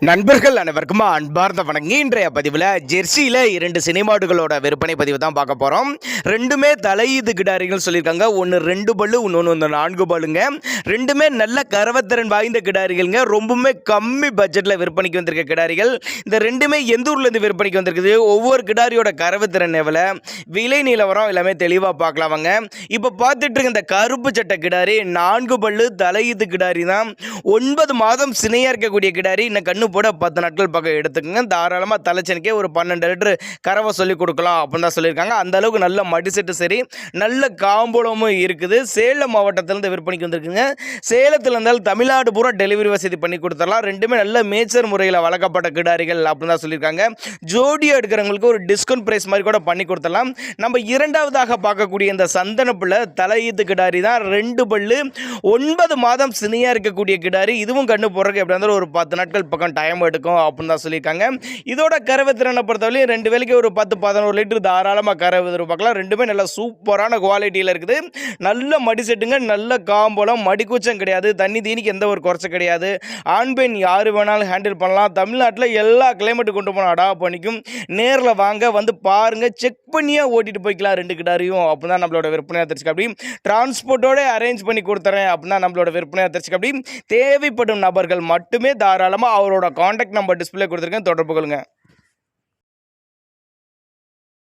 நண்பர்கள் அனைவருக்கும் அன்பார்ந்த வணக்கம். இன்றைய பதிவில் ஜெர்சியில் 2 சினிமாடுகளோட விற்பனை பதிவு தான் பார்க்க போகிறோம். ரெண்டுமே தலையீது கிடாரிகள் சொல்லியிருக்காங்க. ஒன்று 2 பல்லு, இன்னொன்று 4 பல்லுங்க. ரெண்டுமே நல்ல கரவத்திறன் வாய்ந்த கிடாரிகள்ங்க. ரொம்பவுமே கம்மி பட்ஜெட்டில் விற்பனைக்கு வந்திருக்க கிடாரிகள். இந்த ரெண்டுமே எந்த ஊர்லேருந்து விற்பனைக்கு வந்திருக்குது, ஒவ்வொரு கிடாரியோட கரவத்திறன் எவ்வளோ, விலை நிலவரம் எல்லாமே தெளிவாக பார்க்கலாமாங்க. இப்போ பார்த்துட்டு இருக்க இந்த கருப்பு சட்டை கிடாரி 4 பல்லு தலையீது கிடாரி தான். 9 மாதம் சினையாக இருக்கக்கூடிய கிடாரி. இன்னும் கண்ணு போட 10 நாட்கள் பக்கம் எடுத்துக்கோங்க. தாராளமாக தலைச்சனுக்கே ஒரு 12 லிட்டர் கறவை சொல்லி கொடுக்கலாம் அப்படின்னு தான் சொல்லியிருக்காங்க. அந்த அளவுக்கு நல்ல மடிசெட்டு சரி, நல்ல காம்பளமும் இருக்குது. சேலம் மாவட்டத்திலேருந்து விற்பனைக்கு வந்திருக்குங்க. சேலத்தில் இருந்தால் தமிழ்நாடு பூரா டெலிவரி வசதி பண்ணி கொடுத்துடலாம். ரெண்டுமே நல்ல மேய்ச்சல் முறையில் வளர்க்கப்பட்ட கிடாரிகள் அப்படின்னு தான் சொல்லியிருக்காங்க. ஜோடியாக எடுக்கிறவங்களுக்கு ஒரு டிஸ்கவுண்ட் ப்ரைஸ் மாதிரி கூட பண்ணி கொடுத்துடலாம். நம்ம இரண்டாவதாக பார்க்கக்கூடிய இந்த சந்தனப்புள்ள தலையீத்து கிடாரி தான். 2 பல்லு 9 மாதம் சினியாக இருக்கக்கூடிய கிடாரி. இதுவும் கண்ணு போடுறதுக்கு எப்படி இருந்தாலும் ஒரு 10 நாட்கள் பக்கம் டைம் எடுக்கும் அப்படின்னு தான் சொல்லியிருக்காங்க. இதோட கறவை திறனை பொறுத்தவரையும் 2 வேலைக்கு ஒரு 10-11 லிட்டர் தாராளமாக கறவை எதிர்பார்க்கலாம். ரெண்டுமே நல்ல சூப்பரான குவாலிட்டியில் இருக்குது. நல்ல மடி செட்டுங்க, நல்ல காம்பளம், மடிக்கூச்சம் கிடையாது, தண்ணி தீனிக்கு எந்த ஒரு குறைச்ச கிடையாது. ஆண் பெண் யார் வேணாலும் ஹேண்டில் பண்ணலாம். தமிழ்நாட்டில் எல்லா கிளைமேட்டு கொண்டு போனால் அடாப்ட் பண்ணிக்கும். நேரில் வாங்க, வந்து பாருங்கள், செக் பண்ணியே ஓட்டிட்டு போய்க்கலாம் 2 கிடாரியும் அப்படின்னு தான் நம்மளோட விற்பனையாக தெரிஞ்சுக்க. அப்படி டிரான்ஸ்போர்ட்டோட அரேஞ்ச் பண்ணி கொடுத்துறேன் அப்படின்னா நம்மளோட விற்பனையாக தெரிஞ்சுக்க. அப்படி தேவைப்படும் நபர்கள் மட்டுமே தாராளமாக அவரோட காண்டாக்ட் நம்பர் டிஸ்பிளே கொடுத்துருக்கேன், தொடர்பு கொள்ளுங்க.